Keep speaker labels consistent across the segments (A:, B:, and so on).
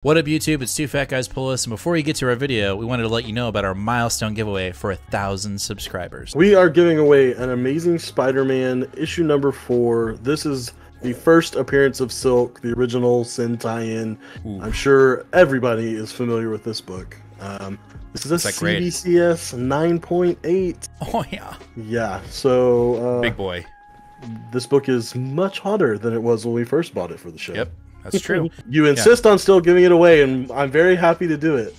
A: What up, YouTube? It's Two Fat Guys Pull Us, and before we get to our video, we wanted to let you know about our milestone giveaway for 1,000 subscribers.
B: We are giving away an Amazing Spider-Man issue number 4. This is the first appearance of Silk, the original Sin tie-in. I'm sure everybody is familiar with this book. This is a CBCS 9.8.
A: Oh, yeah.
B: Yeah, so...
A: big boy.
B: This book is much hotter than it was when we first bought it for the show.
A: Yep. That's true.
B: You insist on still giving it away, and I'm very happy to do it.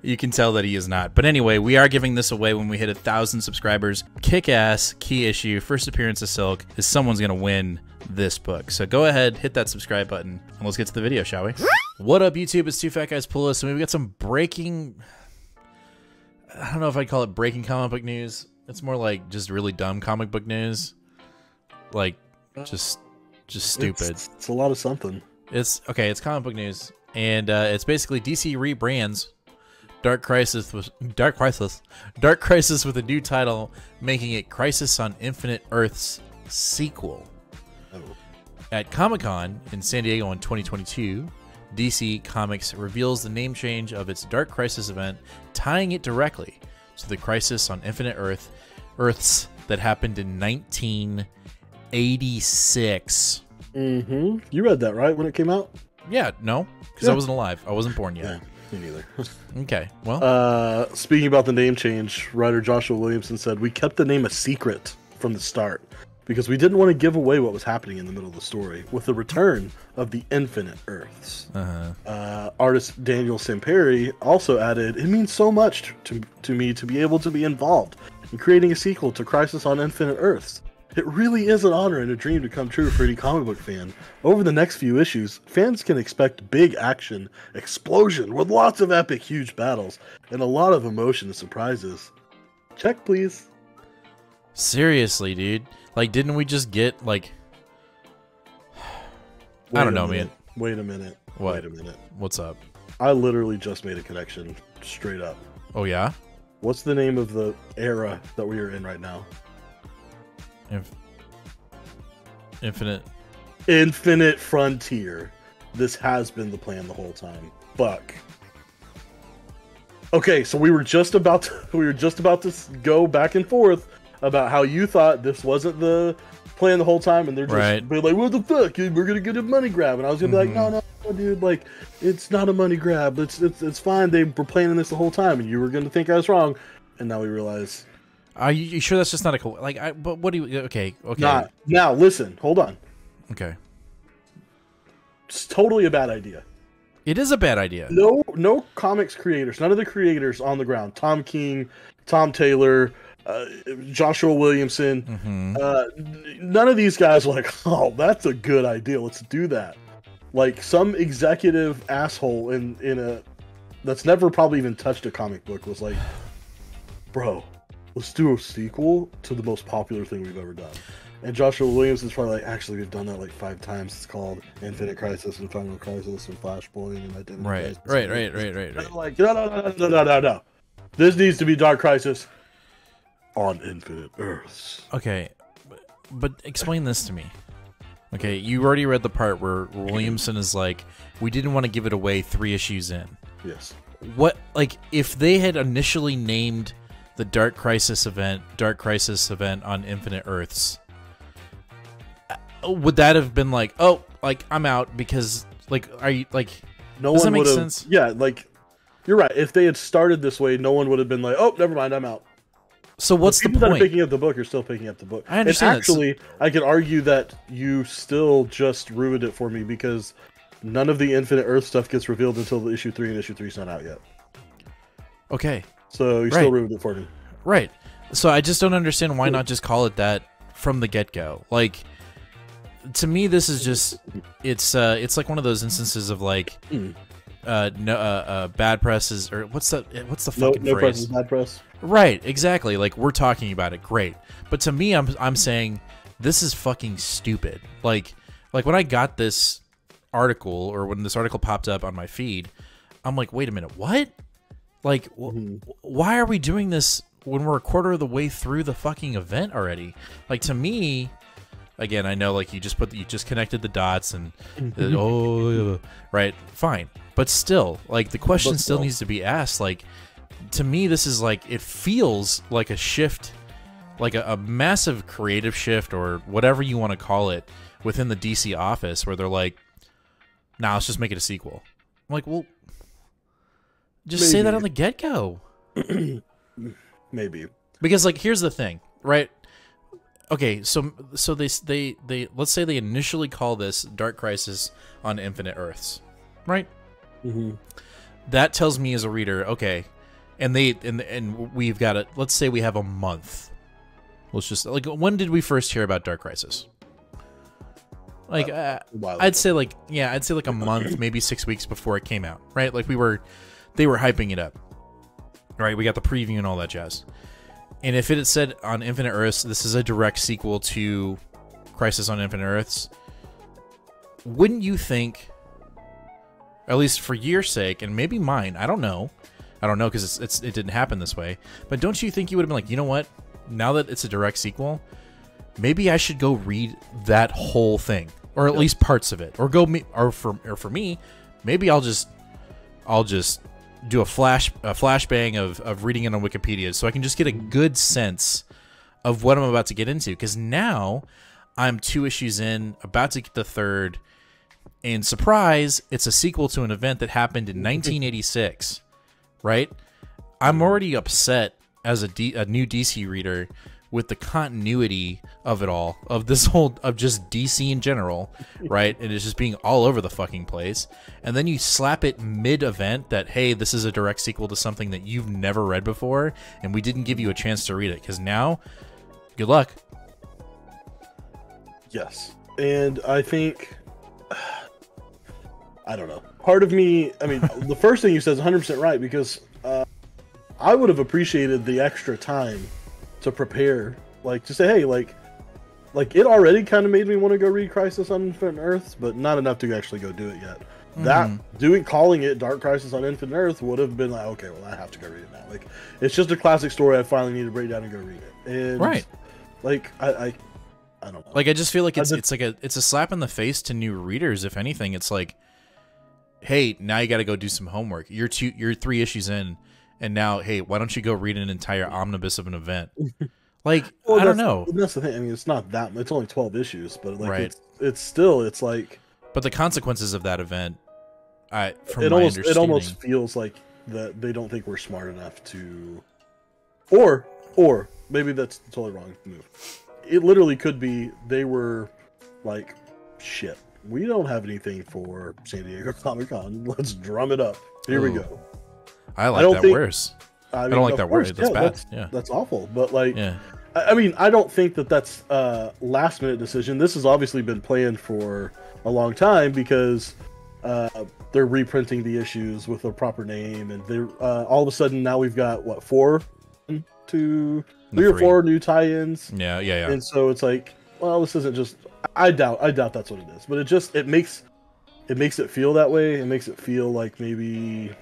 A: You can tell that he is not. But anyway, we are giving this away when we hit 1,000 subscribers. Kick-ass, key issue, first appearance of Silk, is someone's going to win this book. So go ahead, hit that subscribe button, and let's get to the video, shall we? What up, YouTube? It's Two Fat Guys Pull Us, and we've got some breaking... I don't know if I'd call it breaking comic book news. It's more like just really dumb comic book news. Like, just stupid.
B: It's a lot of something.
A: It's okay. It's comic book news, and it's basically DC rebrands Dark Crisis with a new title, making it Crisis on Infinite Earths sequel.
B: Oh.
A: At Comic-Con in San Diego in 2022, DC Comics reveals the name change of its Dark Crisis event, tying it directly to the Crisis on Infinite Earths that happened in 1986.
B: Mm-hmm. You read that, right, when it came out?
A: Yeah, no, because I wasn't alive. I wasn't born yet.
B: Yeah, me neither.
A: Okay, well.
B: Speaking about the name change, writer Joshua Williamson said, "We kept the name a secret from the start because we didn't want to give away what was happening in the middle of the story with the return of the Infinite Earths." Artist Daniel Samperi also added, "It means so much to me to be able to be involved in creating a sequel to Crisis on Infinite Earths. It really is an honor and a dream to come true for any comic book fan. Over the next few issues, fans can expect big action, explosion, with lots of epic, huge battles, and a lot of emotion and surprises. Check, please."
A: Seriously, dude. Like, didn't we just get, like... I don't know, man.
B: Wait a minute.
A: What?
B: Wait a minute.
A: What's up?
B: I literally just made a connection, straight up.
A: Oh, yeah?
B: What's the name of the era that we are in right now? Infinite Frontier. This has been the plan the whole time. Fuck. Okay, so we were just about to go back and forth about how you thought this wasn't the plan the whole time, and they're just be like, "What the fuck? We're gonna get a money grab," and I was gonna be like, "No, dude, like, it's not a money grab. It's fine. They were planning this the whole time, and you were gonna think I was wrong, and now we realize."
A: Are you sure that's just not a cool... Like, but what do you... Okay.
B: Now, listen. Hold on.
A: Okay.
B: It's totally a bad idea.
A: It is a bad idea.
B: No comics creators, none of the creators on the ground, Tom King, Tom Taylor, Joshua Williamson, none of these guys were like, "Oh, that's a good idea. Let's do that." Like, some executive asshole in a... that's never probably even touched a comic book was like, "Bro, let's do a sequel to the most popular thing we've ever done." And Joshua Williams is probably like, "Actually, we've done that like 5 times. It's called Infinite Crisis and Final Crisis and Flashpoint and Identity."
A: Right.
B: Like, no. This needs to be Dark Crisis on Infinite Earths.
A: Okay, but explain this to me. Okay, you already read the part where Williamson is like, "We didn't want to give it away 3 issues in."
B: Yes.
A: What, like, if they had initially named the Dark Crisis event on Infinite Earths, would that have been like, "Oh, like, I'm out," because, like, are you, like,
B: no
A: does
B: one
A: that make
B: would have,
A: sense?
B: Yeah, like, you're right. If they had started this way, no one would have been like, "Oh, never mind, I'm out."
A: So what's the point?
B: People that are picking up the book are still picking up the book.
A: I understand.
B: And actually, I could argue that you still just ruined it for me because none of the Infinite Earth stuff gets revealed until the issue 3, and issue 3 is not out yet.
A: Okay.
B: So you still ruined it for me.
A: Right. So I just don't understand why not just call it that from the get-go. Like, to me, this is just it's like one of those instances of like bad press is, or what's the fucking
B: no
A: phrase?
B: press is bad press.
A: Right, exactly. Like, we're talking about it, great. But to me, I'm saying this is fucking stupid. Like when I got this article, or when this article popped up on my feed, I'm like, wait a minute, what? Like, why are we doing this when we're a quarter of the way through the fucking event already? Like, to me, Again, I know like you just connected the dots and oh right, fine. But still, like the question still needs to be asked. Like to me, this is like it feels like a shift, like a massive creative shift or whatever you want to call it within the DC office, where they're like, "Nah, let's just make it a sequel." I'm like, well, just say that on the get-go.
B: Maybe.
A: Because like here's the thing, right? Okay, so they let's say they initially call this Dark Crisis on Infinite Earths, right?
B: Mm-hmm.
A: That tells me as a reader, okay, and we've got it. Let's say we have a month. Let's just like, when did we first hear about Dark Crisis? Like I'd say like a month, maybe 6 weeks before it came out, right? Like they were hyping it up, right? We got the preview and all that jazz. And if it had said on Infinite Earths, this is a direct sequel to Crisis on Infinite Earths, wouldn't you think, at least for your sake and maybe mine, I don't know because it didn't happen this way, but don't you think you would have been like, you know what? Now that it's a direct sequel, maybe I should go read that whole thing, or at least parts of it, or for me, maybe I'll just do a flashbang of reading it on Wikipedia, so I can just get a good sense of what I'm about to get into. Because now I'm 2 issues in, about to get the 3rd, and surprise, it's a sequel to an event that happened in 1986. Right? I'm already upset as a new DC reader with the continuity of it all, of this whole, of just DC in general, right? And it's just being all over the fucking place. And then you slap it mid-event that, hey, this is a direct sequel to something that you've never read before, and we didn't give you a chance to read it, because now, good luck.
B: Yes. And I think, I don't know. Part of me, I mean, the first thing you said is 100% right, because I would have appreciated the extra time to prepare, like to say, hey, like it already kind of made me want to go read Crisis on Infinite Earths, but not enough to actually go do it yet. Calling it Dark Crisis on Infinite Earth would have been like, okay, well, I have to go read it now. Like, it's just a classic story. I finally need to break down and go read it. And
A: right.
B: Like, I don't know. Like,
A: I just feel like it's a slap in the face to new readers. If anything, it's like, hey, now you got to go do some homework. You're 3 issues in. And now, hey, why don't you go read an entire omnibus of an event? Like, well, I don't know.
B: That's the thing. I mean, it's not that much. It's only 12 issues, but like,
A: right.
B: it's still, it's like.
A: But the consequences of that event,
B: it almost feels like that they don't think we're smart enough to, or maybe that's the totally wrong move. It literally could be they were like, shit, we don't have anything for San Diego Comic-Con. Let's drum it up. Here we go.
A: I like that worse. I don't like that word. That's bad.
B: That's awful. But like, I mean, I don't think that's a last minute decision. This has obviously been planned for a long time, because they're reprinting the issues with a proper name, and they're all of a sudden now we've got what, 3 or 4 new tie-ins. Yeah. And so it's like, well, this isn't just. I doubt that's what it is. But it makes it feel that way. It makes it feel like maybe.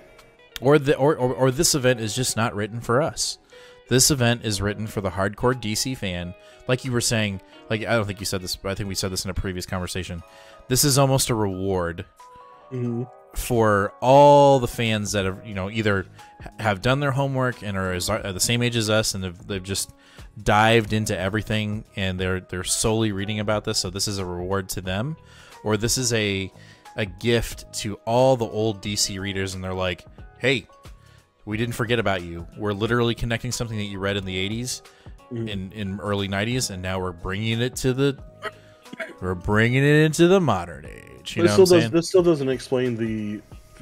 A: Or this event is just not written for us. This event is written for the hardcore DC fan. Like you were saying, like, I don't think you said this, but I think we said this in a previous conversation. This is almost a reward for all the fans that have, either have done their homework and are the same age as us, and they've just dived into everything, and they're solely reading about this. So this is a reward to them, or this is a gift to all the old DC readers, and they're like, hey, we didn't forget about you. We're literally connecting something that you read in the 80s, in early 90s, and now we're bringing it into the modern age.
B: This still doesn't explain the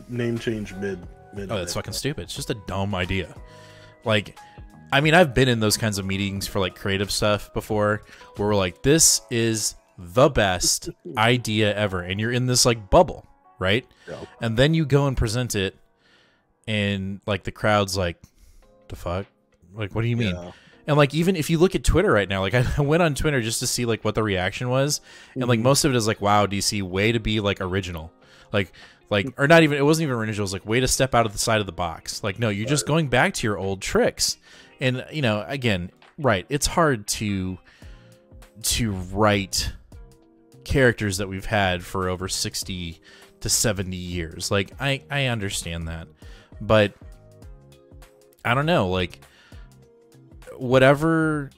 B: name change mid.
A: Oh, that's fucking stupid. It's just a dumb idea. Like, I mean, I've been in those kinds of meetings for like creative stuff before, where we're like, this is the best idea ever, and you're in this like bubble, right? Yeah. And then you go and present it, and like the crowd's like, the fuck? Like, what do you mean? Yeah. And like, even if you look at Twitter right now, like I went on Twitter just to see like what the reaction was, and like most of it is like, wow, DC, way to be like original. Like or not even, it wasn't even original, it was like, way to step out of the side of the box. Like, no, you're just going back to your old tricks. And again, right, it's hard to write characters that we've had for over 60 to 70 years. Like, I understand that. But I don't know, like, whatever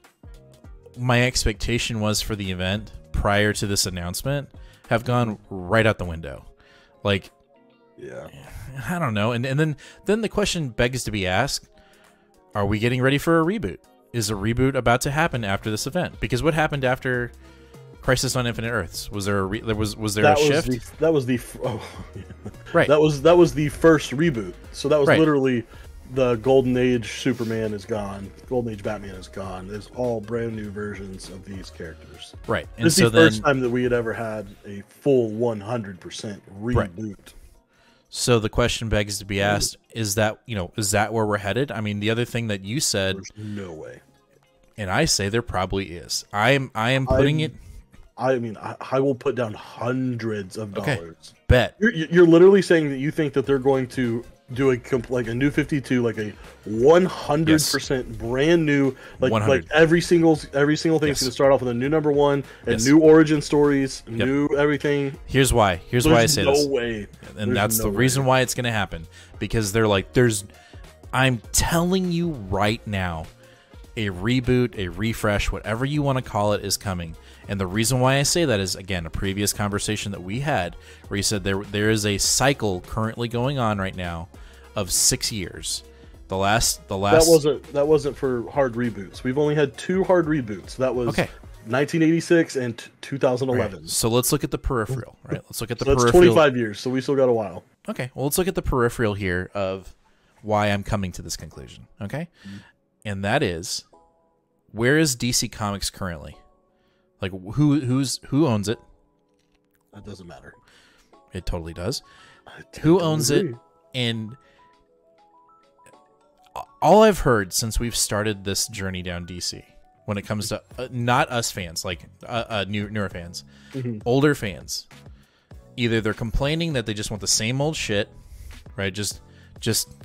A: my expectation was for the event prior to this announcement have gone right out the window. Like,
B: yeah,
A: I don't know. And then the question begs to be asked, are we getting ready for a reboot? Is a reboot about to happen after this event? Because what happened after Crisis on Infinite Earths? Was there a shift?
B: That was the first reboot. So that was literally the Golden Age Superman is gone. Golden Age Batman is gone. There's all brand new versions of these characters.
A: Right. And
B: this is the first time that we had ever had a full 100% reboot.
A: Right. So the question begs to be asked, is that where we're headed? I mean, the other thing that you said,
B: there's no way.
A: And I say there probably is. I am putting it.
B: I mean, I will put down hundreds of dollars.
A: Bet.
B: You're literally saying that you think that they're going to do a new 52, like a 100% brand new, like every single thing is going to start off with a new number one and new origin stories, new everything.
A: Here's why I say this.
B: No way.
A: And that's the reason why it's going to happen, because they're like, I'm telling you right now, a reboot, a refresh, whatever you want to call it, is coming. And the reason why I say that is, again, a previous conversation that we had where you said there is a cycle currently going on right now of 6 years. The last
B: that wasn't for hard reboots. We've only had 2 hard reboots. That was 1986 and 2011.
A: Right. So let's look at the peripheral, right? Let's look at the
B: peripheral. That's 25 years, so we still got a while.
A: Okay. Well, let's look at the peripheral here of why I'm coming to this conclusion, okay? And that is, where is DC Comics currently? Like, who owns it?
B: That doesn't matter.
A: It totally does. Who owns it? And all I've heard since we've started this journey down DC, when it comes to not us fans, like newer fans, older fans, either they're complaining that they just want the same old shit, right? Just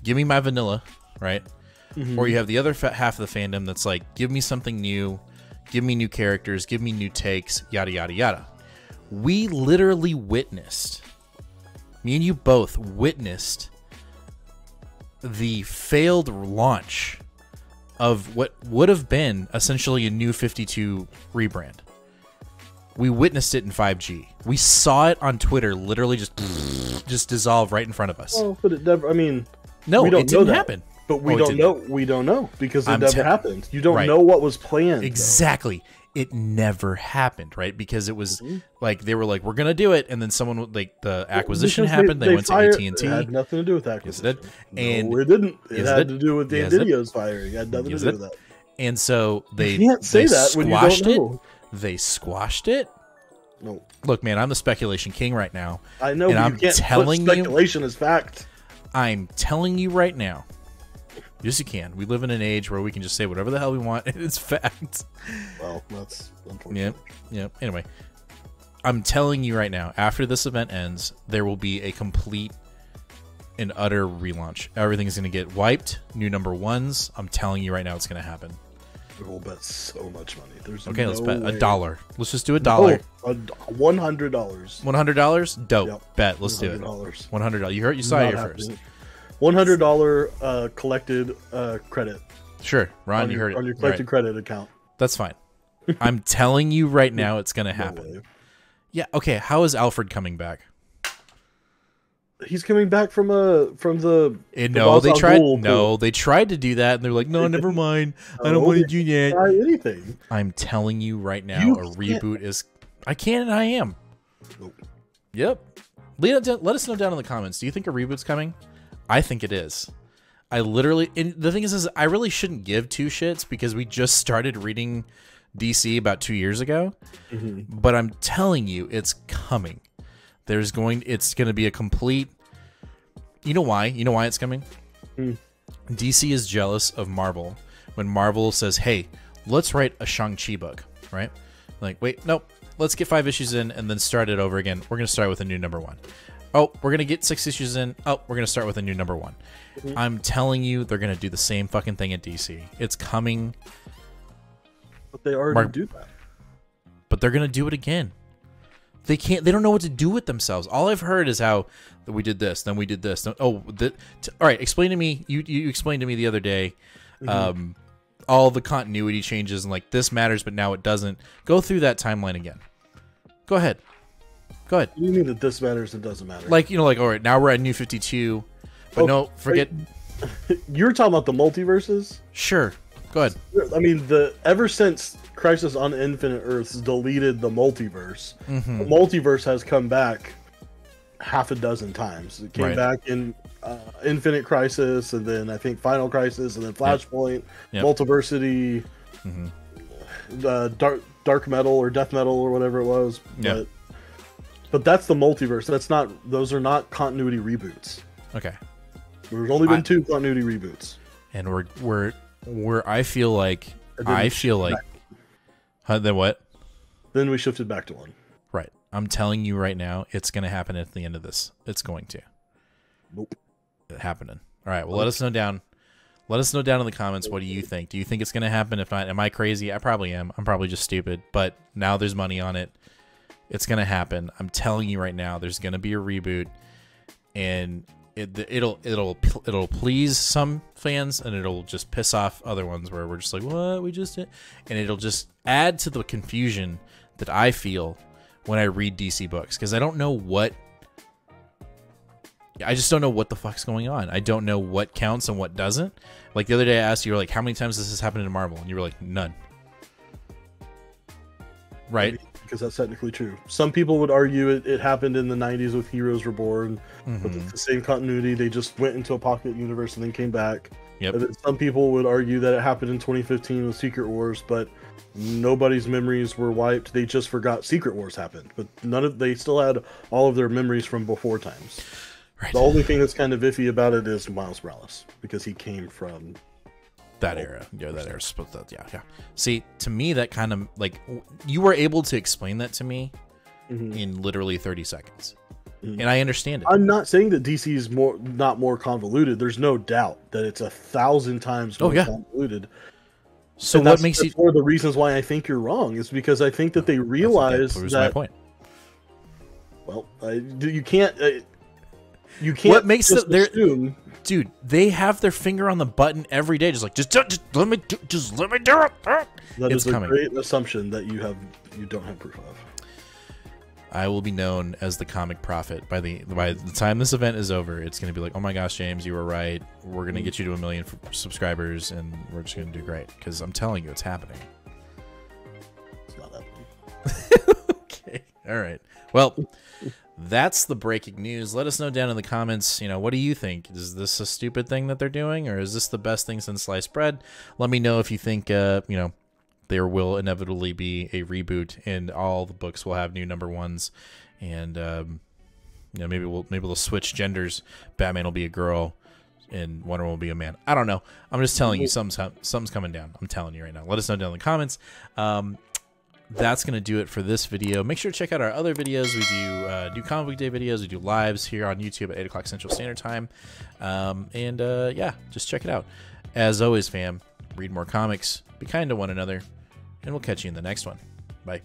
A: give me my vanilla, right? Or you have the other half of the fandom that's like, give me something new. Give me new characters, give me new takes, yada, yada, yada. We literally witnessed, me and you both witnessed, the failed launch of what would have been essentially a new 52 rebrand. We witnessed it in 5G. We saw it on Twitter literally just dissolve right in front of us.
B: Oh, but it never, I mean...
A: No, it didn't happen.
B: But we don't know. We don't know because it never happened. You don't know what was planned.
A: Exactly. Though. It never happened, right? Because it was like they were like, "We're gonna do it," and then someone like the acquisition happened. They went to AT&T.
B: It had nothing to do with acquisition.
A: Yes, it did.
B: No, it didn't. It had to do with Dan Didio's firing. It had nothing to do with that.
A: And so they
B: can't say that when you don't know.
A: They squashed it.
B: No.
A: Look, man, I'm the speculation king right now.
B: I know.
A: And
B: I'm telling you, speculation is fact.
A: I'm telling you right now. Yes, you can. We live in an age where we can just say whatever the hell we want, and it's fact.
B: Well, that's unfortunate.
A: Yep. Anyway, I'm telling you right now, after this event ends, there will be a complete and utter relaunch. Everything's going to get wiped. New number ones. I'm telling you right now, it's going to happen.
B: We'll bet so much money.
A: Let's bet $1. Let's just do $1.
B: $100.
A: $100? Dope. Yep. Bet. Let's do it. $100. You saw it here first.
B: $100 collected credit.
A: Sure, Ron, you heard it.
B: On your collected credit account.
A: That's fine. I'm telling you right now it's going to happen.
B: No,
A: yeah, okay. How is Alfred coming back?
B: He's coming back from the
A: they tried to do that and they're like, no, never mind. I don't want to do that.
B: Try anything.
A: I'm telling you right now, a reboot is. I can and I am.
B: Nope.
A: Yep. Let us know down in the comments. Do you think a reboot's coming? I think it is. And the thing is I really shouldn't give two shits because we just started reading DC about 2 years ago. But I'm telling you, it's coming. It's going to be a complete. You know why? You know why it's coming? DC is jealous of Marvel when Marvel says, "Hey, let's write a Shang-Chi book," right? Like, wait, nope. Let's get 5 issues in and then start it over again. We're going to start with a new number 1. Oh, we're going to get 6 issues in. Oh, we're going to start with a new number 1. I'm telling you, they're going to do the same fucking thing at DC. It's coming.
B: But they already do that.
A: But they're going to do it again. They can't. They don't know what to do with themselves. All I've heard is how we did this, then we did this. All right. Explain to me. You explained to me the other day, all the continuity changes and like this matters, but now it doesn't. Go through that timeline again. Go ahead. Go ahead.
B: What do you mean that this matters and doesn't matter?
A: Like all right, now we're at New 52, but no, forget.
B: You're talking about the multiverses?
A: Sure. Go ahead.
B: I mean, ever since Crisis on Infinite Earths deleted the multiverse, the multiverse has come back half a dozen times. It came back in Infinite Crisis, and then I think Final Crisis, and then Flashpoint, Multiversity, Dark Metal or Death Metal or whatever it was. But that's the multiverse. Those are not continuity reboots.
A: Okay.
B: There's only been 2 continuity reboots.
A: And I feel like then what?
B: Then we shifted back to 1.
A: Right. I'm telling you right now, it's going to happen at the end of this. It's going to.
B: Nope.
A: It's happening. All right. Well, let us know down. Let us know down in the comments. What do you think? Do you think it's going to happen? If not, am I crazy? I probably am. I'm probably just stupid. But now there's money on it. It's going to happen. I'm telling you right now, there's going to be a reboot, and it'll please some fans, and it'll just piss off other ones where we're just like, what? We just did? And it'll just add to the confusion that I feel when I read DC books, because I just don't know what the fuck's going on. I don't know what counts and what doesn't. Like the other day I asked you, like, how many times this has happened in Marvel? And you were like, none. Right?
B: Maybe, because that's technically true. Some people would argue it happened in the 90s with Heroes Reborn, but it's the same continuity. They just went into a pocket universe and then came back.
A: Yep.
B: And then some people would argue that it happened in 2015 with Secret Wars, but nobody's memories were wiped. They just forgot Secret Wars happened, but they still had all of their memories from before times. Right. The only thing that's kind of iffy about it is Miles Morales, because he came from
A: that era. Yeah, that era. Yeah. See, to me, that kind of like you were able to explain that to me in literally 30 seconds, and I understand it.
B: I'm not saying that DC is not more convoluted. There's no doubt that it's 1,000 times more convoluted.
A: So what makes you?
B: One of the reasons why I think you're wrong is because I think that they realize that.
A: My point.
B: Well, you can't. You can't.
A: What makes them? Dude, they have their finger on the button every day, just let me do it.
B: That is a great assumption that you don't have proof of.
A: I will be known as the comic prophet by the time this event is over. It's going to be like, oh my gosh, James, you were right. We're going to get you to 1 million subscribers, and we're just going to do great, because I'm telling you, it's happening.
B: It's not happening.
A: Okay, all right. Well. That's the breaking news. Let us know down in the comments, what do you think? Is this a stupid thing that they're doing, or is this the best thing since sliced bread? Let me know if you think, there will inevitably be a reboot and all the books will have new #1s, and maybe they'll switch genders. Batman will be a girl and Wonder Woman will be a man. I don't know. I'm just telling you, something's coming down. I'm telling you right now. Let us know down in the comments. That's going to do it for this video. Make sure to check out our other videos. We do Comic Book Day videos. We do lives here on YouTube at 8 o'clock Central Standard Time. Yeah, just check it out. As always, fam, read more comics, be kind to one another, and we'll catch you in the next one. Bye.